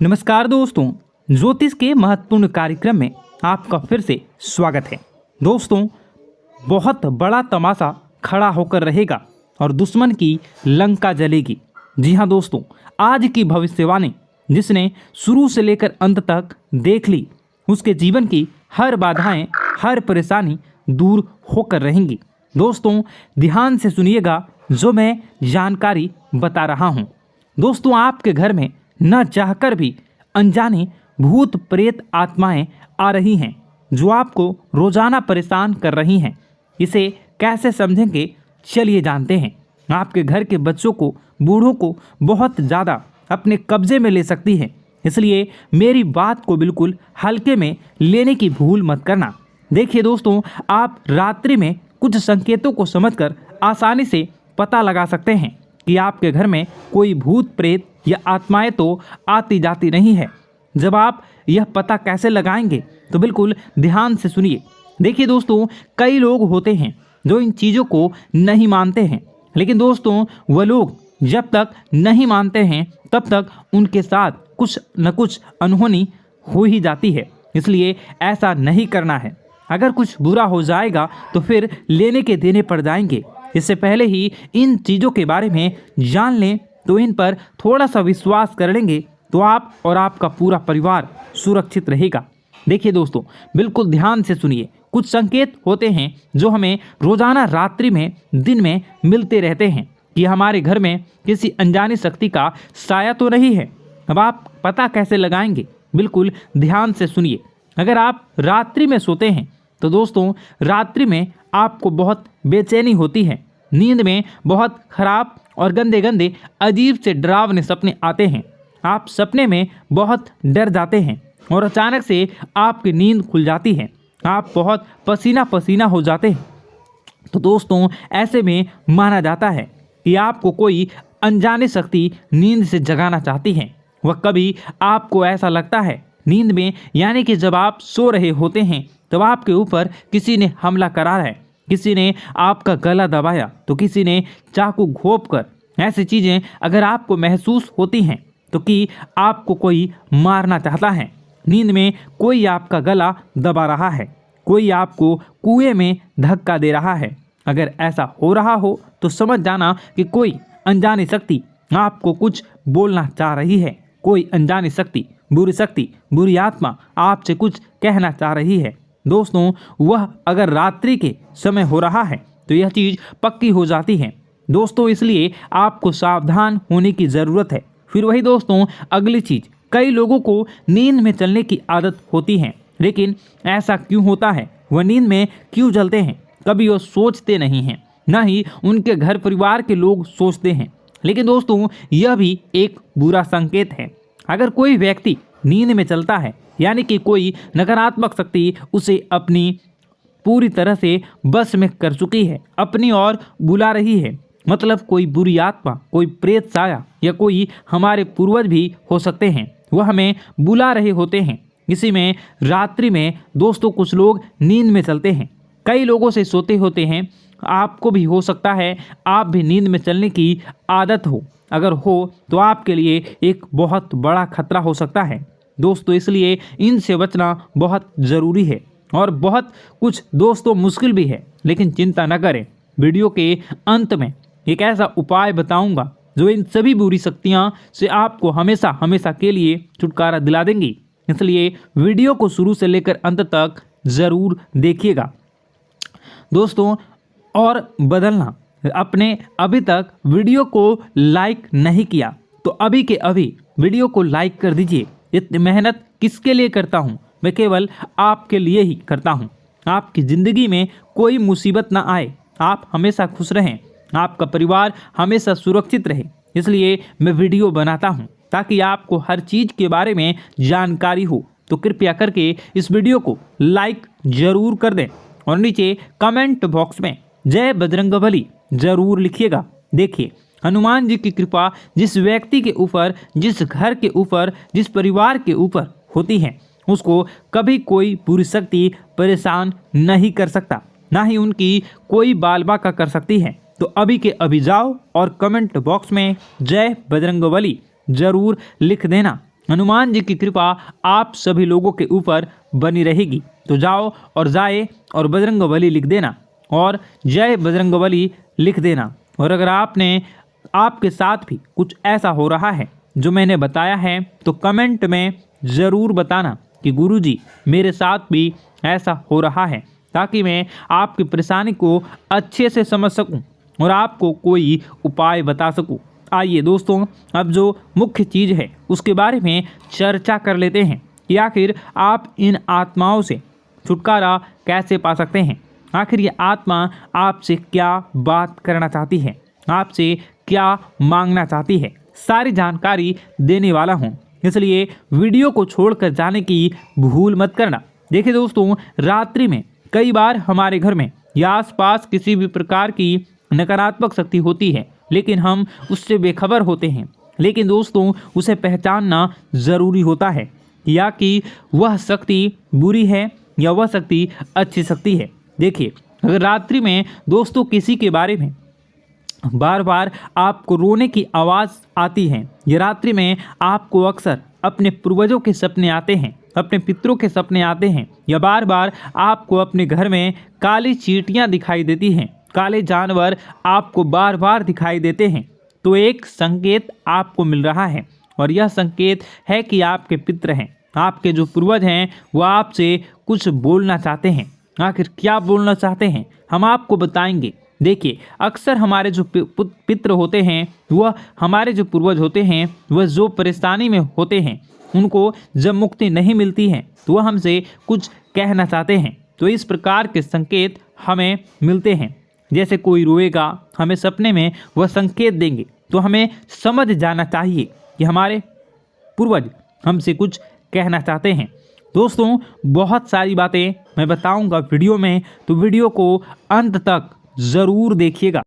नमस्कार दोस्तों, ज्योतिष के महत्वपूर्ण कार्यक्रम में आपका फिर से स्वागत है। दोस्तों, बहुत बड़ा तमाशा खड़ा होकर रहेगा और दुश्मन की लंका जलेगी। जी हाँ दोस्तों, आज की भविष्यवाणी जिसने शुरू से लेकर अंत तक देख ली, उसके जीवन की हर बाधाएं, हर परेशानी दूर होकर रहेंगी। दोस्तों, ध्यान से सुनिएगा जो मैं जानकारी बता रहा हूँ। दोस्तों, आपके घर में न चाहकर भी अनजाने भूत प्रेत आत्माएं आ रही हैं जो आपको रोजाना परेशान कर रही हैं। इसे कैसे समझेंगे, चलिए जानते हैं। आपके घर के बच्चों को, बूढ़ों को बहुत ज़्यादा अपने कब्जे में ले सकती है, इसलिए मेरी बात को बिल्कुल हल्के में लेने की भूल मत करना। देखिए दोस्तों, आप रात्रि में कुछ संकेतों को समझकर आसानी से पता लगा सकते हैं कि आपके घर में कोई भूत प्रेत या आत्माएं तो आती जाती नहीं है। जब आप यह पता कैसे लगाएंगे तो बिल्कुल ध्यान से सुनिए। देखिए दोस्तों, कई लोग होते हैं जो इन चीज़ों को नहीं मानते हैं, लेकिन दोस्तों वह लोग जब तक नहीं मानते हैं तब तक उनके साथ कुछ न कुछ अनहोनी हो ही जाती है। इसलिए ऐसा नहीं करना है। अगर कुछ बुरा हो जाएगा तो फिर लेने के देने पड़ जाएंगे। इससे पहले ही इन चीज़ों के बारे में जान लें तो इन पर थोड़ा सा विश्वास कर लेंगे तो आप और आपका पूरा परिवार सुरक्षित रहेगा। देखिए दोस्तों, बिल्कुल ध्यान से सुनिए। कुछ संकेत होते हैं जो हमें रोजाना रात्रि में, दिन में मिलते रहते हैं कि हमारे घर में किसी अनजानी शक्ति का साया तो नहीं है। अब आप पता कैसे लगाएंगे, बिल्कुल ध्यान से सुनिए। अगर आप रात्रि में सोते हैं तो दोस्तों रात्रि में आपको बहुत बेचैनी होती है। नींद में बहुत खराब और गंदे गंदे अजीब से डरावने सपने आते हैं। आप सपने में बहुत डर जाते हैं और अचानक से आपकी नींद खुल जाती है। आप बहुत पसीना पसीना हो जाते हैं। तो दोस्तों ऐसे में माना जाता है कि आपको कोई अनजानी शक्ति नींद से जगाना चाहती है। वह कभी आपको ऐसा लगता है नींद में, यानी कि जब आप सो रहे होते हैं तब आपके ऊपर किसी ने हमला करा है, किसी ने आपका गला दबाया तो किसी ने चाकू घोंप कर। ऐसी चीज़ें अगर आपको महसूस होती हैं तो कि आपको कोई मारना चाहता है। नींद में कोई आपका गला दबा रहा है, कोई आपको कुएं में धक्का दे रहा है। अगर ऐसा हो रहा हो तो समझ जाना कि कोई अनजानी शक्ति आपको कुछ बोलना चाह रही है। कोई अनजानी शक्ति, बुरी आत्मा आपसे कुछ कहना चाह रही है। दोस्तों, वह अगर रात्रि के समय हो रहा है तो यह चीज़ पक्की हो जाती है। दोस्तों, इसलिए आपको सावधान होने की ज़रूरत है। फिर वही दोस्तों, अगली चीज़, कई लोगों को नींद में चलने की आदत होती है, लेकिन ऐसा क्यों होता है, वह नींद में क्यों चलते हैं, कभी वो सोचते नहीं हैं, ना ही उनके घर परिवार के लोग सोचते हैं। लेकिन दोस्तों यह भी एक बुरा संकेत है। अगर कोई व्यक्ति नींद में चलता है, यानी कि कोई नकारात्मक शक्ति उसे अपनी पूरी तरह से बस में कर चुकी है, अपनी ओर बुला रही है। मतलब कोई बुरी आत्मा, कोई प्रेत साया या कोई हमारे पूर्वज भी हो सकते हैं, वह हमें बुला रहे होते हैं। इसी में रात्रि में दोस्तों कुछ लोग नींद में चलते हैं, कई लोगों से सोते होते हैं। आपको भी हो सकता है आप भी नींद में चलने की आदत हो। अगर हो तो आपके लिए एक बहुत बड़ा खतरा हो सकता है दोस्तों। इसलिए इनसे बचना बहुत ज़रूरी है और बहुत कुछ दोस्तों मुश्किल भी है, लेकिन चिंता न करें। वीडियो के अंत में एक ऐसा उपाय बताऊंगा जो इन सभी बुरी शक्तियां से आपको हमेशा हमेशा के लिए छुटकारा दिला देंगी। इसलिए वीडियो को शुरू से लेकर अंत तक ज़रूर देखिएगा दोस्तों। और बदलना, अपने अभी तक वीडियो को लाइक नहीं किया तो अभी के अभी वीडियो को लाइक कर दीजिए। इतनी मेहनत किसके लिए करता हूँ, मैं केवल आपके लिए ही करता हूँ। आपकी ज़िंदगी में कोई मुसीबत ना आए, आप हमेशा खुश रहें, आपका परिवार हमेशा सुरक्षित रहे। इसलिए मैं वीडियो बनाता हूँ ताकि आपको हर चीज़ के बारे में जानकारी हो। तो कृपया करके इस वीडियो को लाइक ज़रूर कर दें और नीचे कमेंट बॉक्स में जय बजरंगबली ज़रूर लिखिएगा। देखिए, हनुमान जी की कृपा जिस व्यक्ति के ऊपर, जिस घर के ऊपर, जिस परिवार के ऊपर होती है, उसको कभी कोई बुरी शक्ति परेशान नहीं कर सकता, ना ही उनकी कोई बाल बाका कर सकती है। तो अभी के अभी जाओ और कमेंट बॉक्स में जय बजरंगबली ज़रूर लिख देना। हनुमान जी की कृपा आप सभी लोगों के ऊपर बनी रहेगी। तो जाओ और जाए और बजरंगबली लिख देना और जय बजरंगबली लिख देना। और अगर आपके साथ भी कुछ ऐसा हो रहा है जो मैंने बताया है तो कमेंट में ज़रूर बताना कि गुरुजी मेरे साथ भी ऐसा हो रहा है, ताकि मैं आपकी परेशानी को अच्छे से समझ सकूं और आपको कोई उपाय बता सकूं। आइए दोस्तों, अब जो मुख्य चीज़ है उसके बारे में चर्चा कर लेते हैं कि आखिर आप इन आत्माओं से छुटकारा कैसे पा सकते हैं। आखिर ये आत्मा आपसे क्या बात करना चाहती है, आपसे क्या मांगना चाहती है, सारी जानकारी देने वाला हूँ, इसलिए वीडियो को छोड़कर जाने की भूल मत करना। देखिए दोस्तों, रात्रि में कई बार हमारे घर में या आसपास किसी भी प्रकार की नकारात्मक शक्ति होती है, लेकिन हम उससे बेखबर होते हैं। लेकिन दोस्तों, उसे पहचानना ज़रूरी होता है या कि वह शक्ति बुरी है या वह शक्ति अच्छी शक्ति है। देखिए, अगर रात्रि में दोस्तों किसी के बारे में बार बार आपको रोने की आवाज़ आती है या रात्रि में आपको अक्सर अपने पूर्वजों के सपने आते हैं, अपने पितरों के सपने आते हैं, या बार बार आपको अपने घर में काली चींटियां दिखाई देती हैं, काले जानवर आपको बार बार दिखाई देते हैं, तो एक संकेत आपको मिल रहा है। और यह संकेत है कि आपके पितर हैं, आपके जो पूर्वज हैं, वह आपसे कुछ बोलना चाहते हैं। आखिर क्या बोलना चाहते हैं हम आपको बताएंगे। देखिए, अक्सर हमारे जो पितर होते हैं, वह हमारे जो पूर्वज होते हैं, वह जो परेशानी में होते हैं, उनको जब मुक्ति नहीं मिलती है तो वह हमसे कुछ कहना चाहते हैं। तो इस प्रकार के संकेत हमें मिलते हैं। जैसे कोई रोएगा, हमें सपने में वह संकेत देंगे, तो हमें समझ जाना चाहिए कि हमारे पूर्वज हमसे कुछ कहना चाहते हैं। दोस्तों, बहुत सारी बातें मैं बताऊंगा वीडियो में, तो वीडियो को अंत तक ज़रूर देखिएगा।